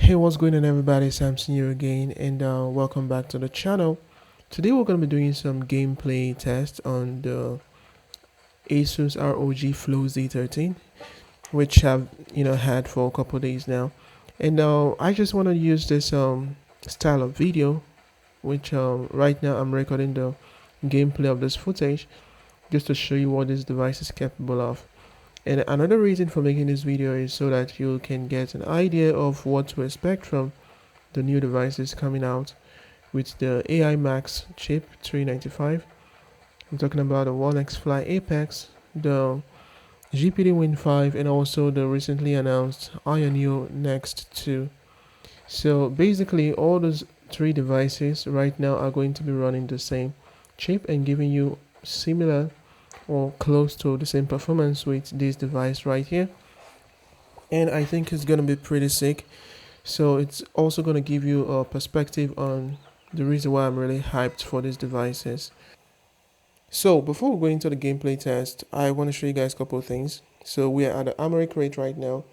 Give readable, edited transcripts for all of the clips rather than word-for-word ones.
Hey, what's going on, everybody? Samson here again, and welcome back to the channel. Today we're going to be doing some gameplay tests on the Asus ROG Flow Z13, which I've had for a couple days now, and I just want to use this style of video, which right now I'm recording the gameplay of this footage just to show you what this device is capable of. And another reason for making this video is so that you can get an idea of what to expect from the new devices coming out with the AI Max chip 395. I'm talking about the One X Fly Apex, the GPD Win 5, and also the recently announced Ion Next 2. So basically, all those three devices right now are going to be running the same chip and giving you similar or close to the same performance with this device right here. And I think it's gonna be pretty sick. So it's also going to give you a perspective on the reason why I'm really hyped for these devices. So before we go into the gameplay test, I want to show you guys a couple of things. So we are at the Armoury crate right now,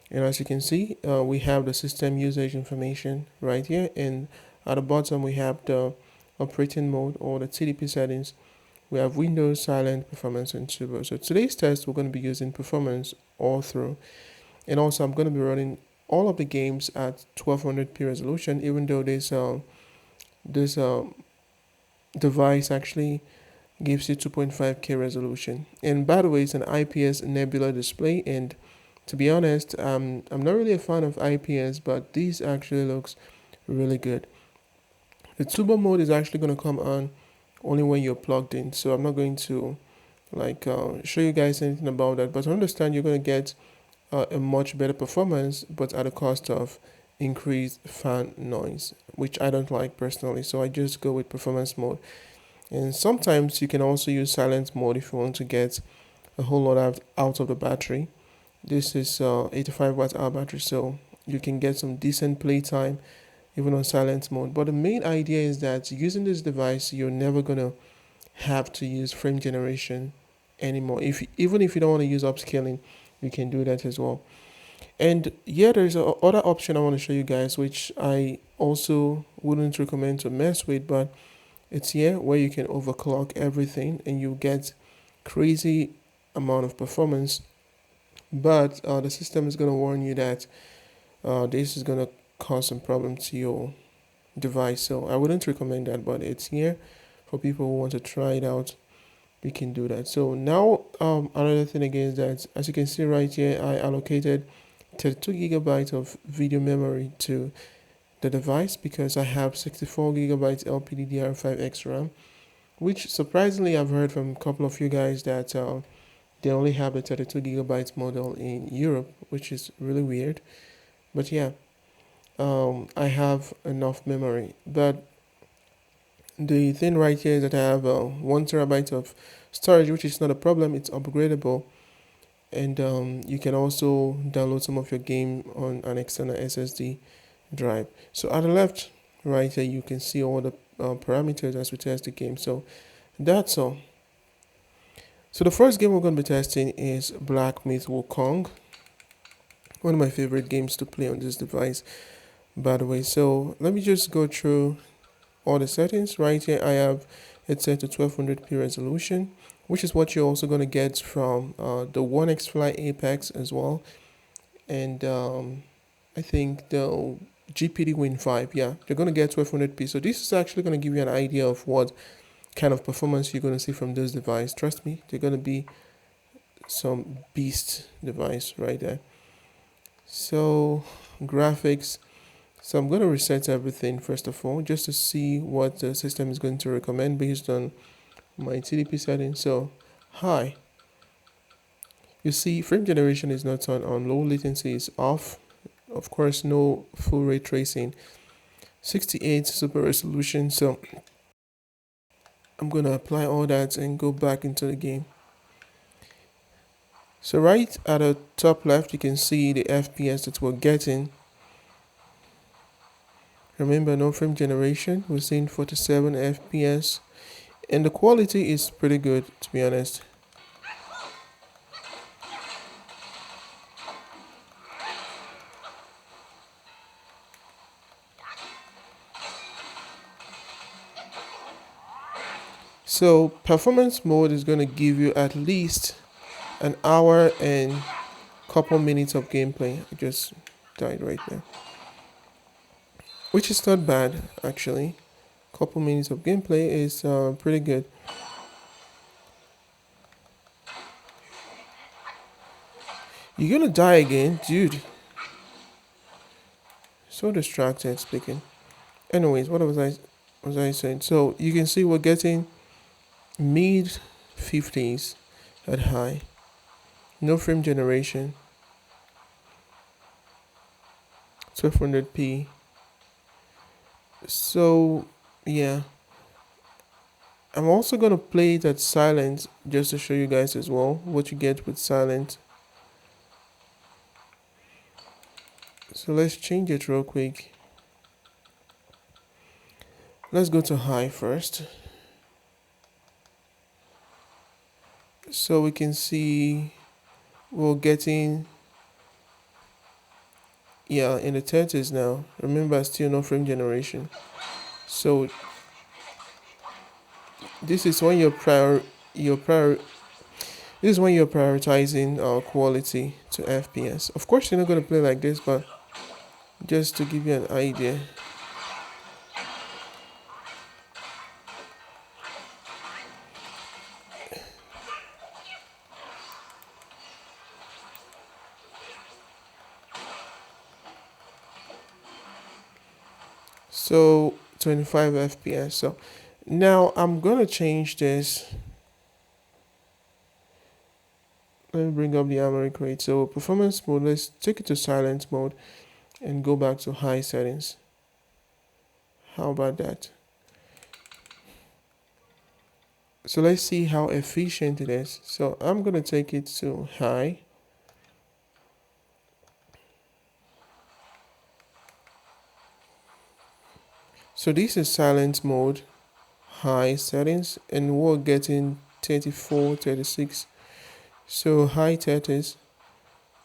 and as you can see, we have the system usage information right here, and at the bottom we have the operating mode or the TDP settings. We have Windows, Silent, Performance, and Turbo. So today's test we're going to be using Performance all through, and also I'm going to be running all of the games at 1200p resolution, even though this device actually gives you 2.5k resolution. And by the way, it's an IPS nebula display, and to be honest, I'm not really a fan of IPS, but this actually looks really good. The turbo mode is actually going to come on only when you're plugged in, so I'm not going to show you guys anything about that, but understand you're going to get a much better performance, but at a cost of increased fan noise, which I don't like personally. So I just go with performance mode. And sometimes you can also use silent mode if you want to get a whole lot out of the battery. This is 85 watt hour battery, so you can get some decent playtime even on silent mode. But the main idea is that using this device, you're never gonna have to use frame generation anymore. Even if you don't want to use upscaling, you can do that as well. And yeah, there's a other option I want to show you guys, which I also wouldn't recommend to mess with, but it's here where you can overclock everything and you get crazy amount of performance. But the system is going to warn you that this is going to cause some problem to your device. So I wouldn't recommend that, but it's here for people who want to try it out. We can do that. So now another thing again is that, as you can see right here, I allocated 32 gigabytes of video memory to the device because I have 64 gigabytes LPDDR5X RAM, which surprisingly I've heard from a couple of you guys that they only have the 32 gigabytes model in Europe, which is really weird. But yeah, I have enough memory. But the thing right here is that I have 1 terabyte of storage, which is not a problem. It's upgradable, and you can also download some of your game on an external SSD drive. So at the left right here, you can see all the parameters as we test the game. So that's all. So the first game we're going to be testing is Black Myth Wukong, one of my favorite games to play on this device, by the way. So let me just go through all the settings. Right here I have it set to 1200p resolution, which is what you're also going to get from the One X Fly Apex as well, and I think the GPD Win 5, yeah, you're going to get 1200p. So this is actually going to give you an idea of what kind of performance you're going to see from this device. Trust me, they're going to be some beast device right there. So graphics, so I'm going to reset everything first of all, just to see what the system is going to recommend based on my TDP settings. So high, you see frame generation is not turned on, low latency is off, of course no full ray tracing, 68 super resolution. So I'm going to apply all that and go back into the game. So right at the top left you can see the FPS that we're getting. Remember, no frame generation, we're seeing 47 FPS, and the quality is pretty good, to be honest. So performance mode is going to give you at least an hour and couple minutes of gameplay. I just died right now, which is not bad actually. Couple minutes of gameplay is pretty good. You're gonna die again, dude. So distracted speaking. Anyways, what was I saying? So you can see we're getting mid 50s at high. No frame generation. 1200p. So yeah. I'm also gonna play it at silent just to show you guys as well what you get with silent. So let's change it real quick. Let's go to high first. So we can see we're getting, yeah, in the 30s now. Remember, still no frame generation. So this is when your prior this is when you're prioritizing quality to FPS. Of course, you're not gonna play like this, but just to give you an idea. So 25 FPS. So now I'm gonna change this. Let me bring up the Armoury crate. So performance mode, let's take it to silent mode and go back to high settings. How about that? So let's see how efficient it is. So I'm gonna take it to high. So this is silent mode, high settings, and we're getting 34, 36. So high 30s,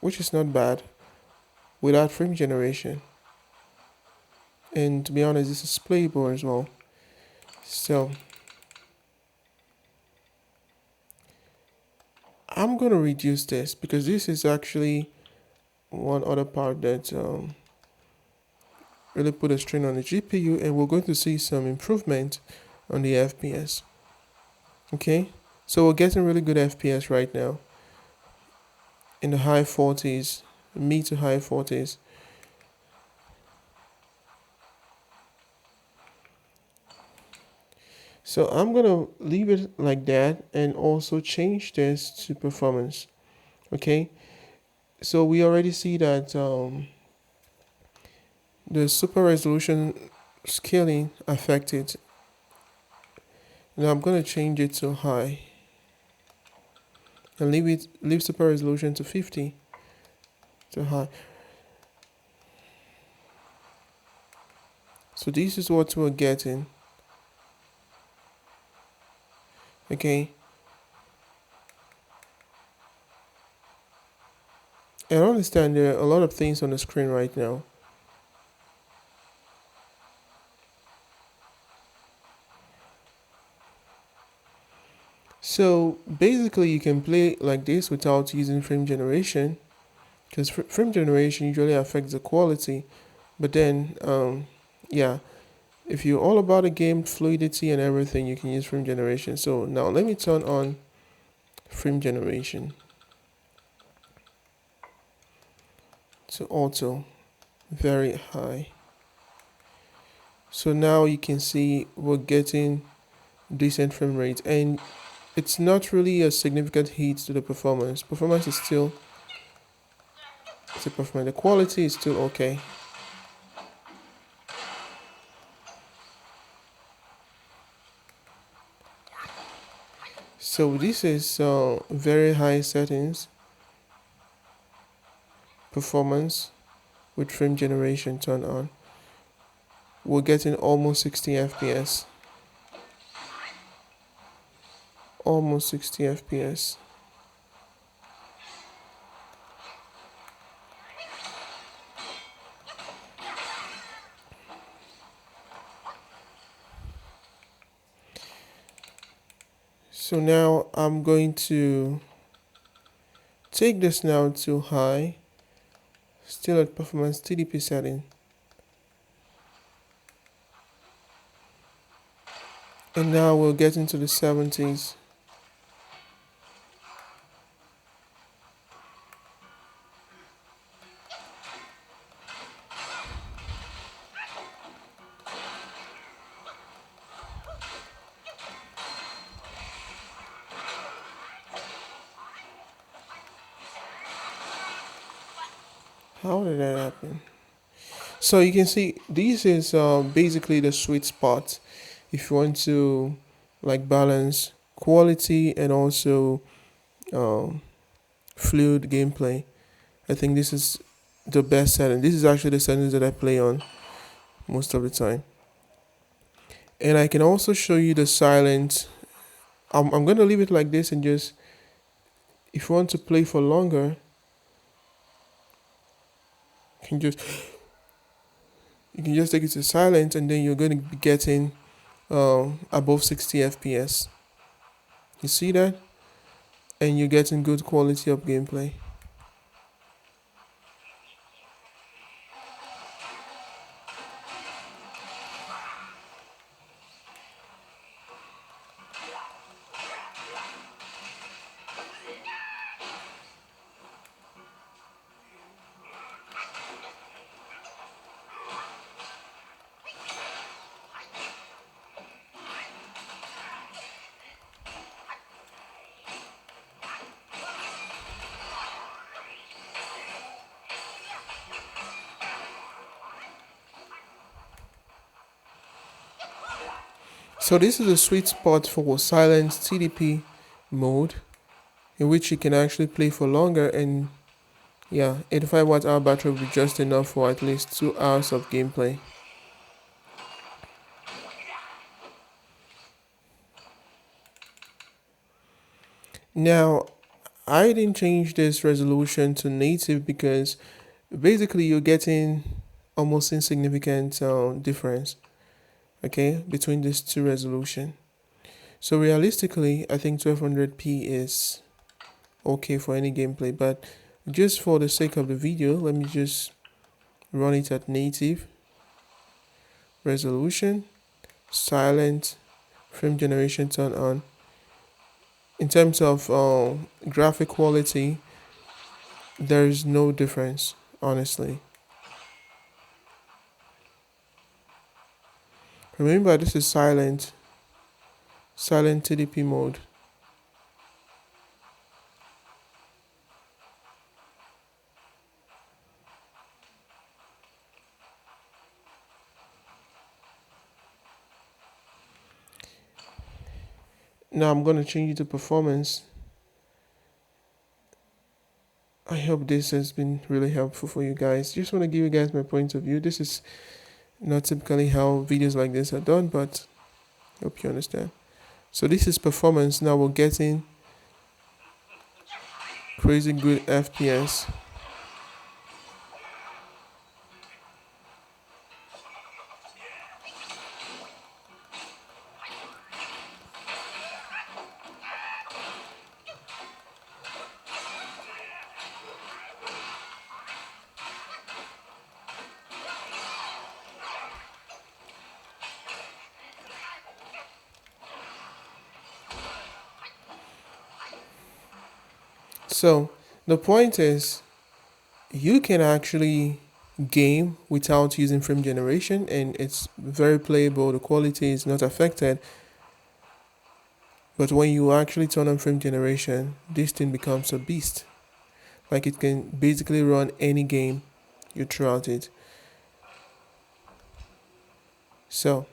which is not bad without frame generation. And to be honest, this is playable as well. So I'm gonna reduce this because this is actually one other part that really put a strain on the GPU, and we're going to see some improvement on the FPS. Okay, so we're getting really good FPS right now in the high 40s, mid to high 40s. So I'm gonna leave it like that and also change this to performance. Okay, so we already see that the super resolution scaling affected. Now I'm gonna change it to high and leave super resolution to 50 to high. So this is what we're getting. Okay, and I understand there are a lot of things on the screen right now. So basically you can play like this without using frame generation, because frame generation usually affects the quality. But then yeah, if you're all about the game fluidity and everything, you can use frame generation. So now let me turn on frame generation to auto, very high. So now you can see we're getting decent frame rate, and it's not really a significant hit to the performance. Performance is still, the quality is still okay. So this is very high settings performance with frame generation turned on. We're getting almost 60 FPS. Almost 60 FPS. So now I'm going to take this now to high, still at performance TDP setting. And now we'll get into the 70s. How did that happen? So you can see this is basically the sweet spot if you want to like balance quality and also um, fluid gameplay. I think this is the best setting. This is actually the settings that I play on most of the time. And I can also show you the silent. I'm going to leave it like this and just, if you want to play for longer, you can just take it to silent, and then you're going to be getting above 60 FPS. You see that? And you're getting good quality of gameplay. So this is a sweet spot for silent TDP mode, in which you can actually play for longer, and yeah, 85 watt hour battery will be just enough for at least 2 hours of gameplay. Now, I didn't change this resolution to native because basically you're getting almost insignificant difference, okay, between these two resolution. So realistically, I think 1200p is okay for any gameplay, but just for the sake of the video, let me just run it at native resolution, silent, frame generation turn on. In terms of graphic quality, there is no difference, honestly. Remember, this is silent TDP mode. Now I'm going to change it to performance. I hope this has been really helpful for you guys. Just want to give you guys my point of view. This is not typically how videos like this are done, but I hope you understand. So this is performance. Now we're getting crazy good FPS. So the point is, you can actually game without using frame generation, and it's very playable. The quality is not affected. But when you actually turn on frame generation, this thing becomes a beast. Like, it can basically run any game you throw at it. So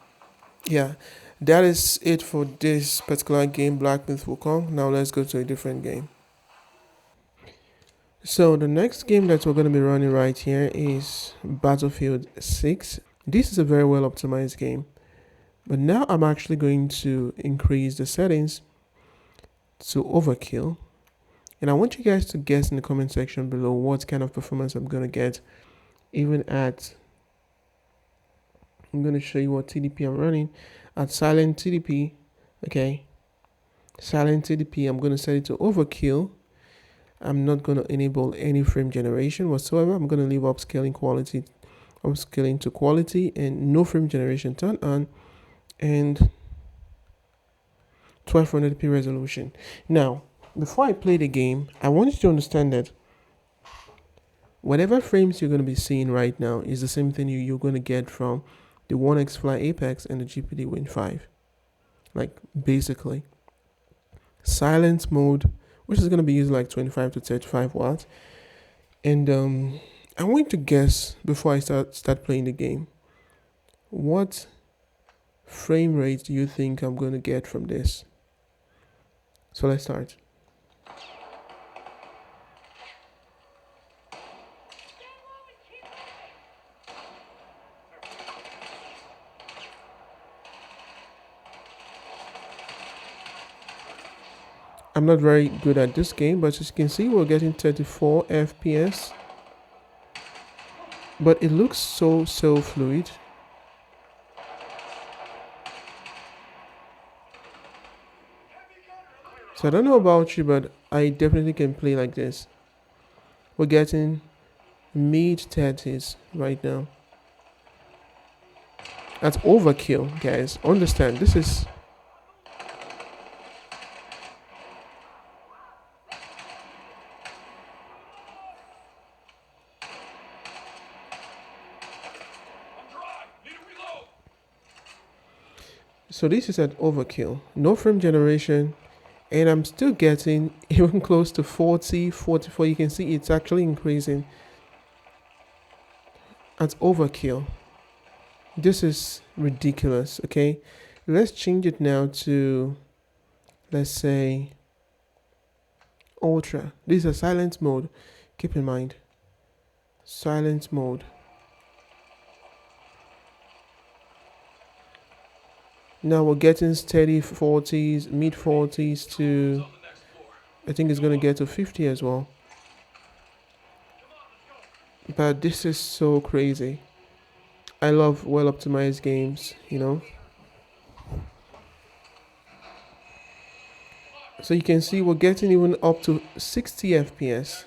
yeah, that is it for this particular game, Black Myth Wukong. Now let's go to a different game. So the next game that we're going to be running right here is Battlefield 6. This is a very well optimized game. But now I'm actually going to increase the settings to Overkill. And I want you guys to guess in the comment section below what kind of performance I'm going to get. Even at, I'm going to show you what TDP I'm running. At silent TDP, okay, Silent TDP, I'm going to set it to overkill. I'm not going to enable any frame generation whatsoever. I'm going to leave upscaling to quality, and no frame generation turn on, and 1200p resolution. Now, before I play the game, I want you to understand that whatever frames you're going to be seeing right now is the same thing you're going to get from the 1x Fly Apex and the GPD Win 5. Like, basically. Silence mode, which is going to be used like 25 to 35 watts. And I'm going to guess, before I start playing the game, what frame rate do you think I'm going to get from this? So let's start. I'm not very good at this game, but as you can see, we're getting 34 FPS. But it looks so fluid. So I don't know about you, but I definitely can play like this. We're getting mid 30s right now. That's overkill, guys. Understand, this is... So this is at overkill. No frame generation. And I'm still getting even close to 40, 44. You can see it's actually increasing. At overkill. This is ridiculous, okay? Let's change it now to, let's say, ultra. This is a silent mode. Keep in mind. Silent mode. Now we're getting steady 40s, mid 40s to, I think it's going to get to 50 as well. But this is so crazy. I love well optimized games, you know. So you can see we're getting even up to 60 FPS.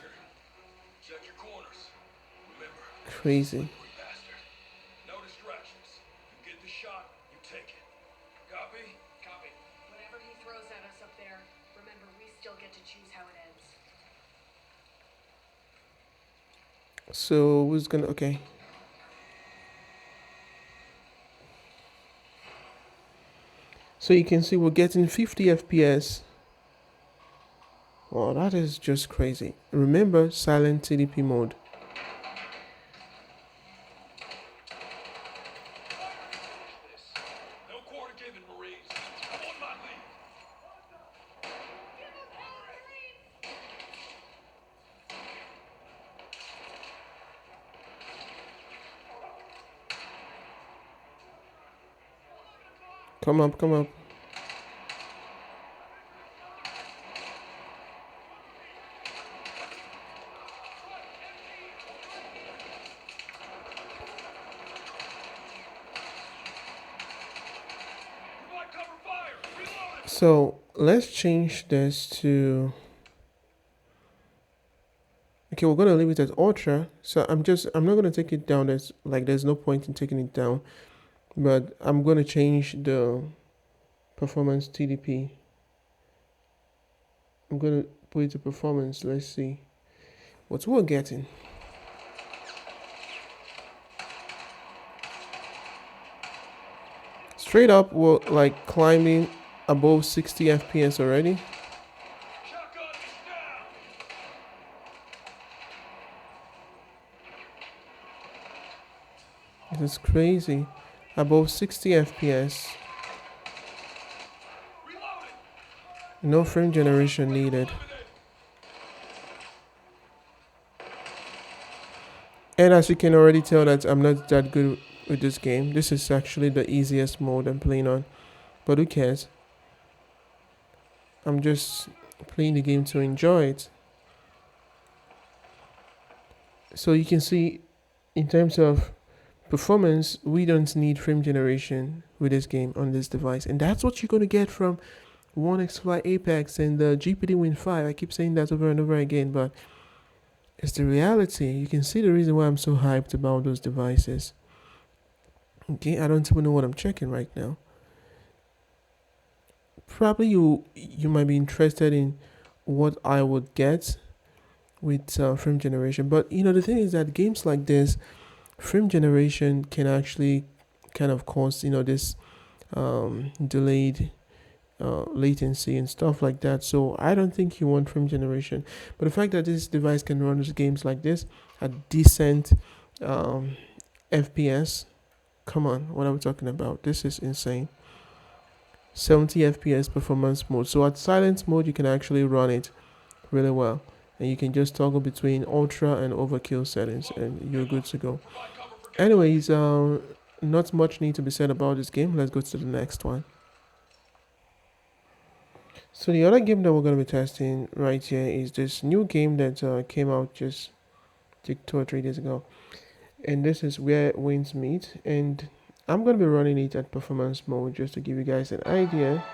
Crazy. So who's gonna, okay. So you can see we're getting 50 FPS. Wow, that is just crazy. Remember, silent TDP mode. Come up, come up. So let's change this to, okay, we're gonna leave it at ultra. So I'm not gonna take it down. There's no point in taking it down, but I'm gonna change the performance TDP. I'm gonna put it to performance. Let's see what we're getting. Straight up, we're like climbing above 60 FPS already. This is crazy. Above 60 FPS. No frame generation needed. And as you can already tell that I'm not that good with this game. This is actually the easiest mode I'm playing on. But who cares? I'm just playing the game to enjoy it. So you can see, in terms of performance, we don't need frame generation with this game on this device. And that's what you're going to get from 1x Fly Apex and the GPD Win 5. I keep saying that over and over again, but it's the reality. You can see the reason why I'm so hyped about those devices. Okay, I don't even know what I'm checking right now. Probably you might be interested in what I would get with frame generation, but the thing is that games like this, frame generation can actually kind of cause this delayed latency and stuff like that. So I don't think you want frame generation. But the fact that this device can run those games like this at decent um, FPS, come on, what are we talking about? This is insane. 70 FPS performance mode. So at silent mode, you can actually run it really well. And you can just toggle between ultra and overkill settings and you're good to go. Anyways, not much need to be said about this game. Let's go to the next one. So the other game that we're going to be testing right here is this new game that came out just 2 or 3 days ago. And this is Where Winds Meet. And I'm going to be running it at performance mode just to give you guys an idea.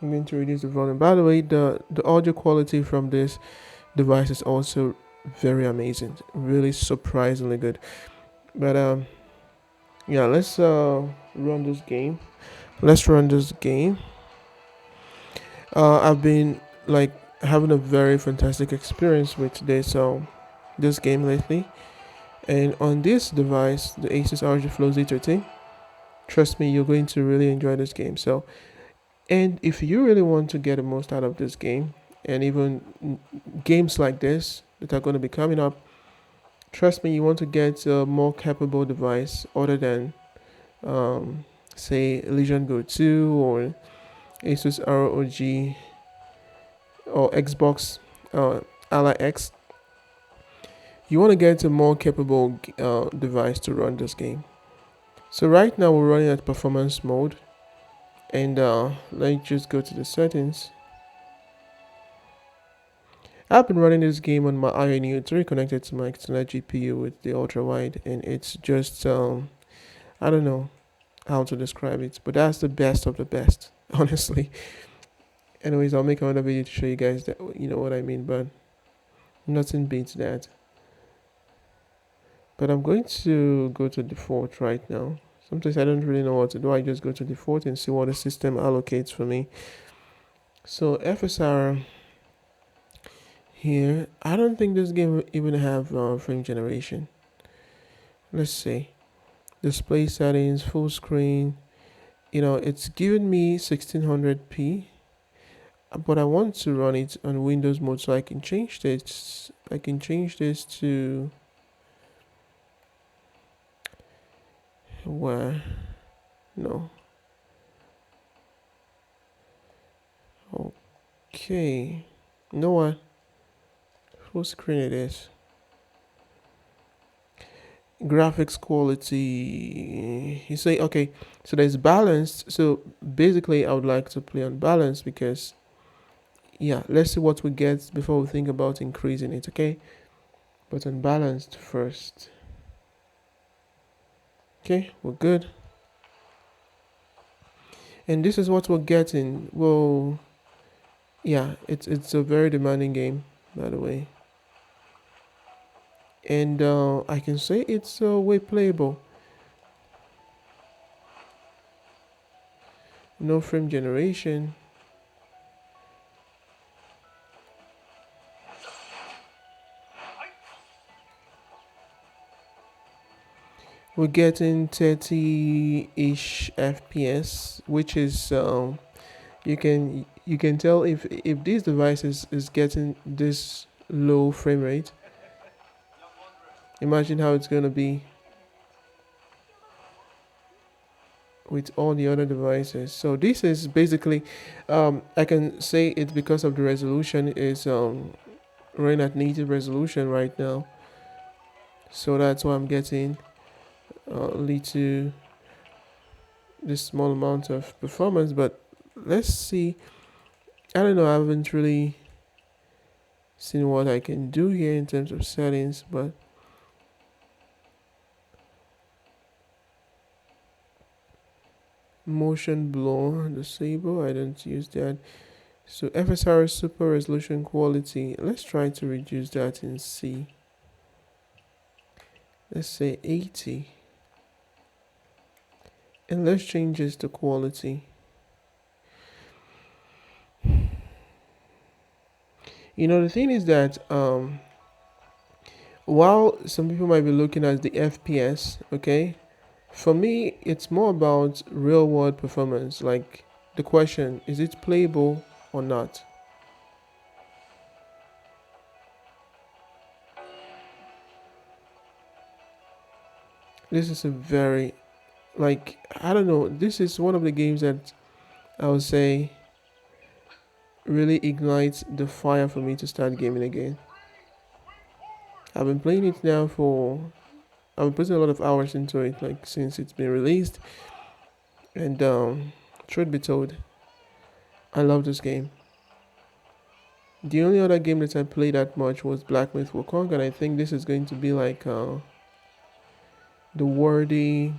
I'm going to reduce the volume. By the way, the audio quality from this device is also very amazing, really surprisingly good. But yeah, let's run this game. I've been like having a very fantastic experience with this game lately, and on this device, the Asus ROG Flow Z13. Trust me, you're going to really enjoy this game. So, and if you really want to get the most out of this game, and even games like this that are going to be coming up, trust me, you want to get a more capable device other than, say, Legion Go 2 or Asus ROG or Xbox Ally X. You want to get a more capable device to run this game. So right now we're running at performance mode, and let's just go to the settings. I've been running this game on my Iron U3 connected to my external GPU with the ultra wide, and it's just I don't know how to describe it, but that's the best of the best, honestly. Anyways, I'll make another video to show you guys that you know what I mean, but nothing beats that. But I'm going to go to default right now. Sometimes I don't really know what to do. I just go to default and see what the system allocates for me. So FSR here, I don't think this game even have frame generation. Let's see. Display settings, full screen. It's giving me 1600p, but I want to run it on Windows mode, so I can change this. I can change this to where? No. Okay. You know what? Full screen it is. Graphics quality, you say, okay, so there's balanced. So basically I would like to play on balance because, yeah, let's see what we get before we think about increasing it. Okay, but on balanced first. Okay, we're good, and this is what we're getting. Well, yeah, it's a very demanding game, by the way, and I can say it's way playable. No frame generation. We're getting 30-ish FPS, which is you can tell if this device is getting this low frame rate. Imagine how it's gonna be with all the other devices. So this is basically, I can say it's because of the resolution is running at native resolution right now. So that's why I'm getting little this small amount of performance. But let's see. I don't know. I haven't really seen what I can do here in terms of settings, but motion blur disable. I don't use that. So FSR super resolution quality, let's try to reduce that and see. Let's say 80, and let's change this to quality. You know, the thing is that while some people might be looking at the FPS, okay, for me it's more about real world performance. Like, the question is, it playable or not? This is a very, like, I don't know, this is one of the games that I would say really ignites the fire for me to start gaming again. I've been playing it now for, I've been putting a lot of hours into it, like since it's been released. And truth be told, I love this game. The only other game that I played that much was Black Myth Wukong, and I think this is going to be like the worthy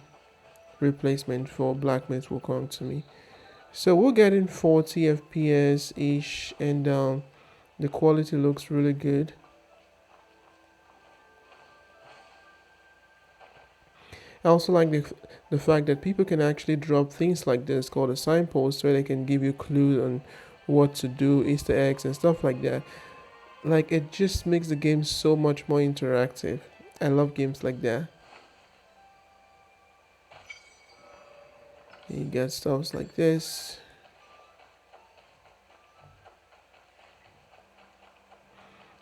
replacement for Black Myth Wukong to me. So we're getting 40 FPS ish, and the quality looks really good. I also like the fact that people can actually drop things like this called a signpost, where they can give you clues on what to do, Easter eggs and stuff like that. Like, it just makes the game so much more interactive. I love games like that. You get stuff like this,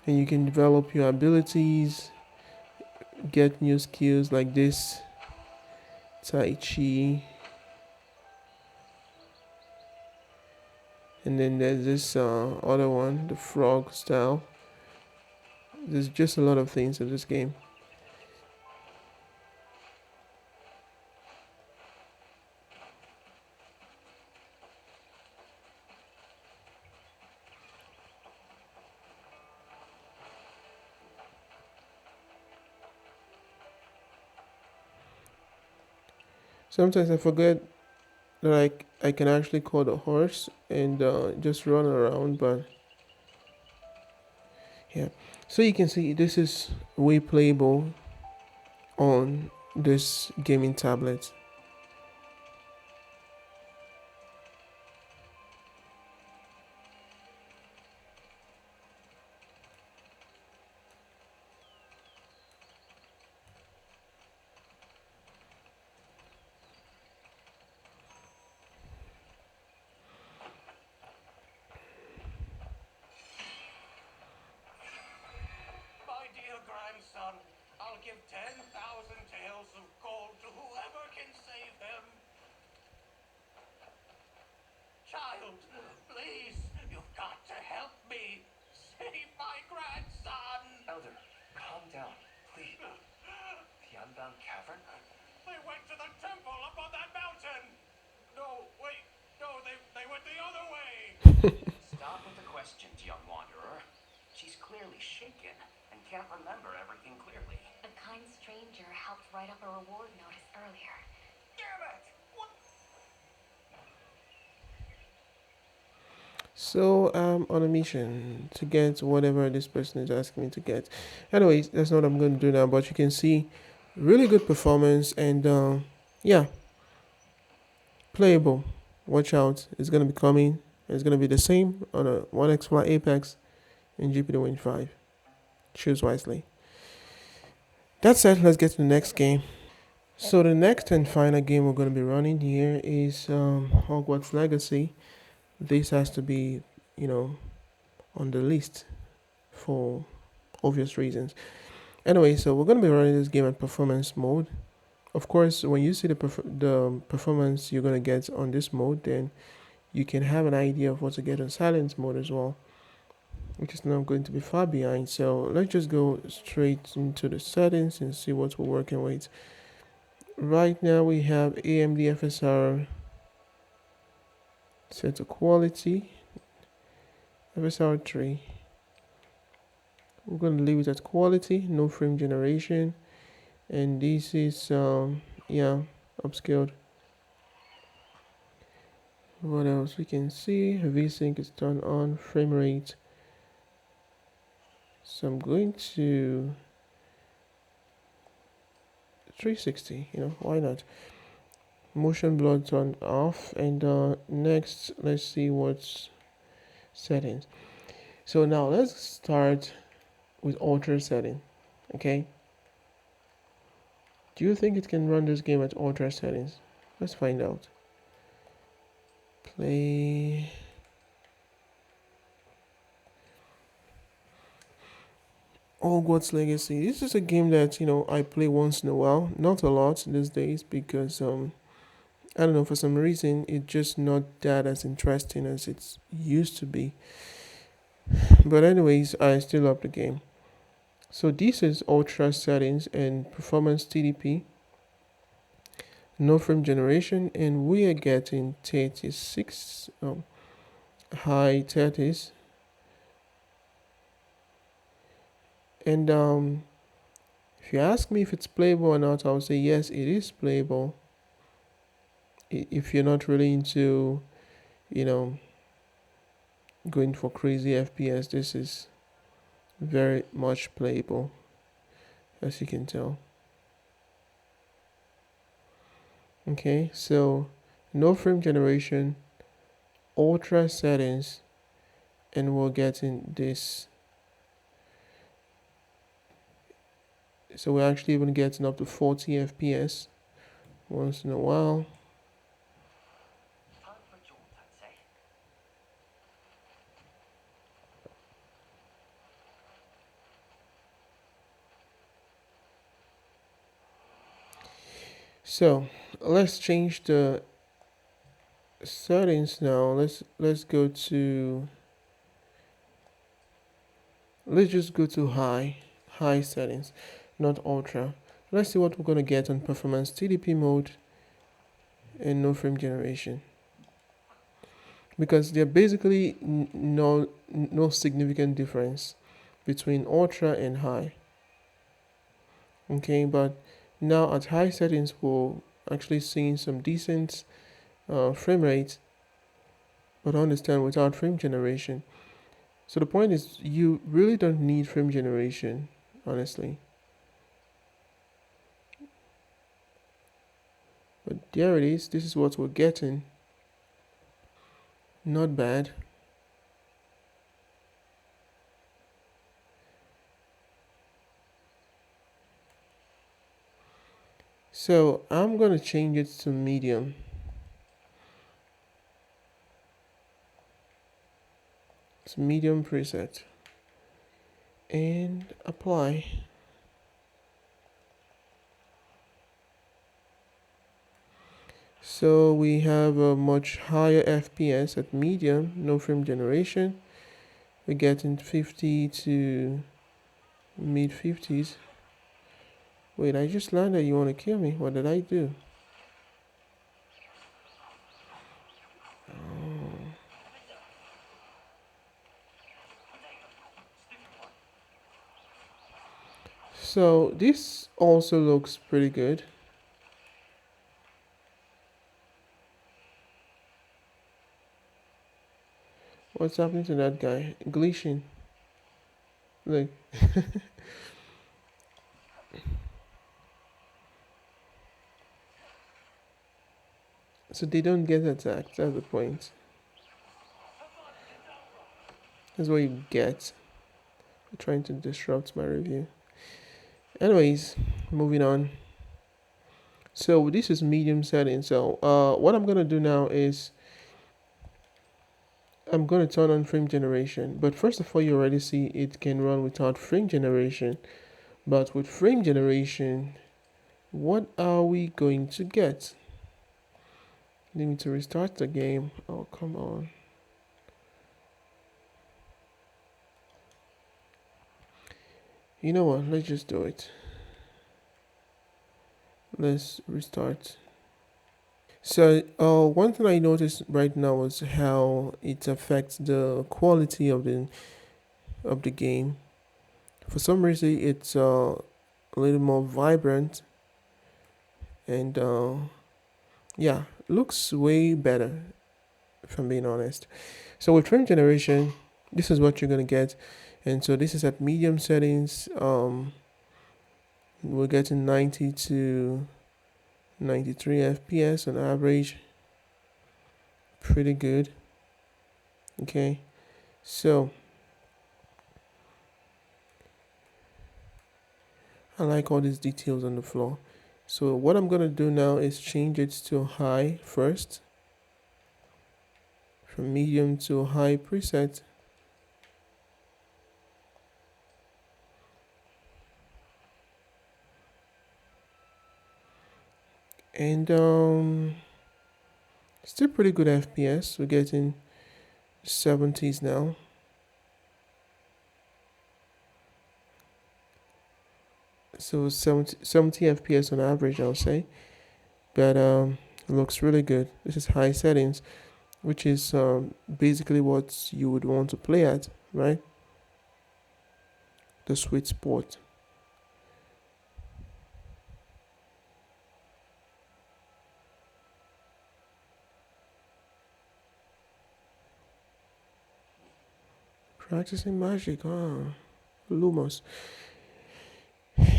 and you can develop your abilities, get new skills like this Tai Chi, and then there's this other one, the frog style. There's just a lot of things in this game. Sometimes I forget that I can actually call the horse and just run around, but yeah. So you can see this is way playable on this gaming tablet. My dear grandson, I'll give 10,000 taels of gold to whoever can save him. Child, please, you've got to help me. Save my grandson. Elder, calm down, please. The Unbound Cavern? They went to the temple up on that mountain. No, wait. No, they went the other way. Stop with the questions, young wanderer. She's clearly shaken and can't remember everything clearly. A kind stranger helped write up a reward notice earlier. Damn it! What? So I'm on a mission to get whatever this person is asking me to get. Anyways, that's not what I'm going to do now, but you can see really good performance, and yeah, playable. Watch out, it's going to be coming. It's going to be the same on a 1x Fly Apex and GP Win 5. Choose wisely. That said, let's get to the next game. So the next and final game we're going to be running here is Hogwarts Legacy. This has to be, you know, on the list for obvious reasons. Anyway, so we're going to be running this game in performance mode. Of course, when you see the performance you're going to get on this mode, then you can have an idea of what to get on silence mode as well, which is not going to be far behind. So let's just go straight into the settings and see what we're working with. Right now we have AMD FSR set to quality, FSR 3. We're going to leave it at quality, no frame generation, and this is yeah, upscaled. What else we can see? VSync is turned on, frame rate. So I'm going to 360, why not? Motion blur turned off, and next let's see what's settings. So now let's start with ultra setting. Okay, do you think it can run this game at ultra settings? Let's find out. Play. Hogwarts Legacy. This is a game that I play once in a while, not a lot these days because I don't know, for some reason it's just not that as interesting as it used to be. But anyways, I still love the game. So this is ultra settings and performance TDP, no frame generation, and we are getting 36 high 30s, and if you ask me if it's playable or not, I'll say yes, it is playable. If you're not really into you know going for crazy FPS, this is very much playable, as you can tell. Okay, so no frame generation, ultra settings, and we're getting this. So we're actually even getting up to 40 FPS once in a while. Time for a jaunt, I'd say. So let's change the settings now. Let's go to, let's just go to high settings, not ultra. Let's see what we're gonna get on performance TDP mode and no frame generation, because there basically no significant difference between ultra and high. Okay, but now at high settings we're actually seeing some decent frame rate, but understand without frame generation. So the point is, you really don't need frame generation, honestly. But there it is. This is what we're getting. Not bad. So I'm gonna change it to medium. It's medium preset. And apply. So we have a much higher FPS at medium, no frame generation. We're getting 50 to mid 50s. Wait, I just landed. You want to kill me? What did I do? So this also looks pretty good. What's happening to that guy? Glitching. Look. So they don't get attacked. That's the point. That's what you get for trying to disrupt my review. Anyways, moving on. So this is medium setting. So what I'm gonna do now is I'm gonna turn on frame generation. But first of all, you already see it can run without frame generation. But with frame generation, what are we going to get? Need to restart the game. Oh, come on. You know what? Let's just do it. Let's restart. So, one thing I noticed right now is how it affects the quality of the game. For some reason, it's a little more vibrant, and yeah, looks way better. if I'm being honest. So with frame generation, this is what you're gonna get. And so this is at medium settings. We're getting 90 to 93 FPS on average. Pretty good. Okay, so I like all these details on the floor. So what I'm gonna do now is change it to high first, from medium to high preset. And still pretty good FPS. We're getting 70s now. So 70 FPS on average, I'll say. But it looks really good. This is high settings, which is basically what you would want to play at, right? The sweet spot. Practicing magic, Lumos.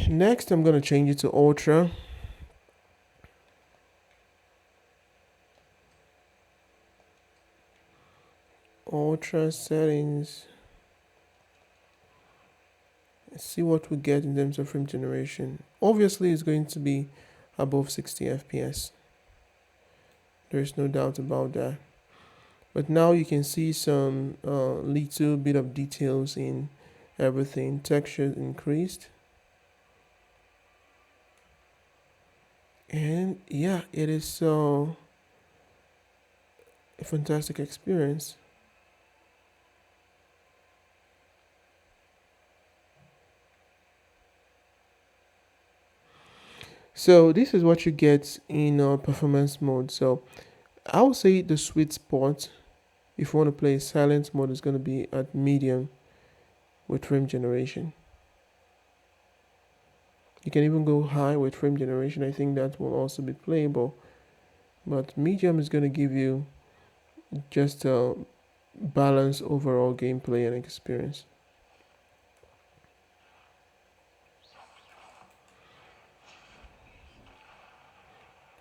Next, I'm gonna change it to ultra. Ultra settings. Let's see what we get in terms of frame generation. Obviously, it's going to be above 60 FPS. There's no doubt about that. But now you can see some little bit of details in everything. Texture increased. And yeah, it is a fantastic experience. So this is what you get in performance mode. So I would say the sweet spot, if you want to play silent mode, is going to be at medium with frame generation. You can even go high with frame generation. I think that will also be playable. But medium is going to give you just a balanced overall gameplay and experience.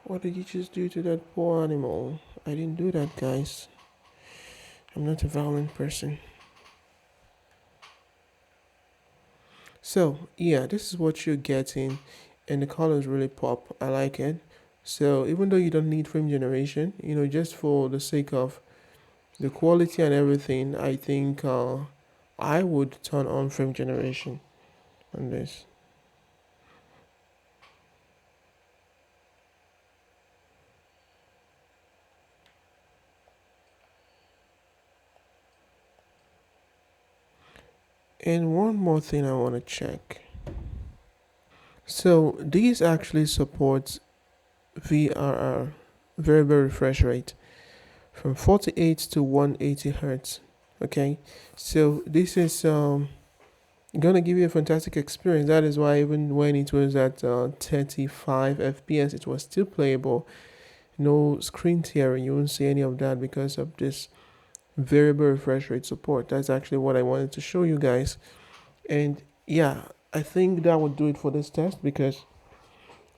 What did you just do to that poor animal? I didn't do that, guys. I'm not a violent person. So yeah, this is what you're getting, and the colors really pop. I like it. So even though you don't need frame generation, just for the sake of the quality and everything, I think I would turn on frame generation on this. And one more thing I want to check. So these actually support VRR, variable refresh rate, from 48 to 180 hertz. Okay, so this is gonna give you a fantastic experience. That is why even when it was at 35 FPS, it was still playable. No screen tearing. You won't see any of that because of this variable refresh rate support. That's actually what I wanted to show you guys. And yeah, I think that would do it for this test, because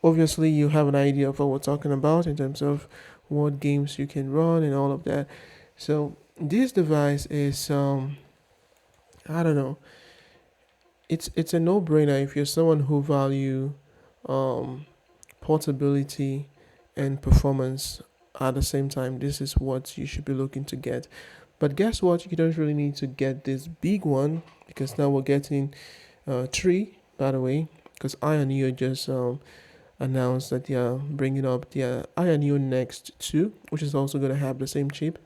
obviously you have an idea of what we're talking about in terms of what games you can run and all of that. So this device is I don't know, it's a no-brainer if you're someone who value um, portability and performance at the same time. This is what you should be looking to get. But guess what? You don't really need to get this big one, because now we're getting three, by the way, because Ioneo just announced that they are bringing up the Ioneo Next 2, which is also going to have the same chip.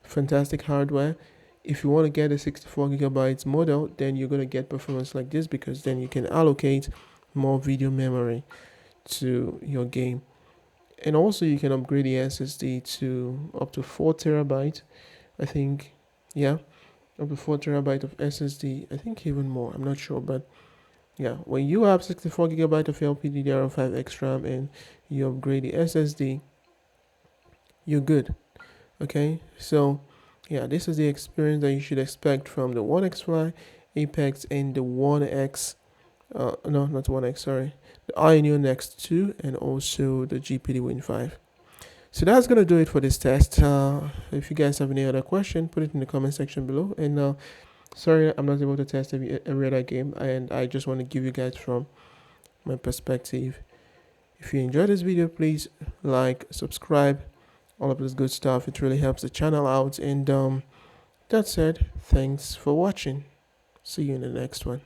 Fantastic hardware. If you want to get a 64 gigabytes model, then you're going to get performance like this, because then you can allocate more video memory to your game. And also you can upgrade the SSD to up to 4 terabyte. I think, yeah, up to 4 terabyte of SSD. I think even more, I'm not sure, but yeah, when you have 64 gigabyte of LPDDR5X RAM and you upgrade the SSD, you're good. Okay, so yeah, this is the experience that you should expect from the One X Fly, Apex, and the One X. No, not One X. Sorry, the Ionion X2, and also the GPD Win 5. So that's gonna do it for this test. If you guys have any other question, put it in the comment section below. And sorry, I'm not able to test every other game, and I just want to give you guys from my perspective. If you enjoyed this video, please like, subscribe, all of this good stuff. It really helps the channel out. And that said, thanks for watching. See you in the next one.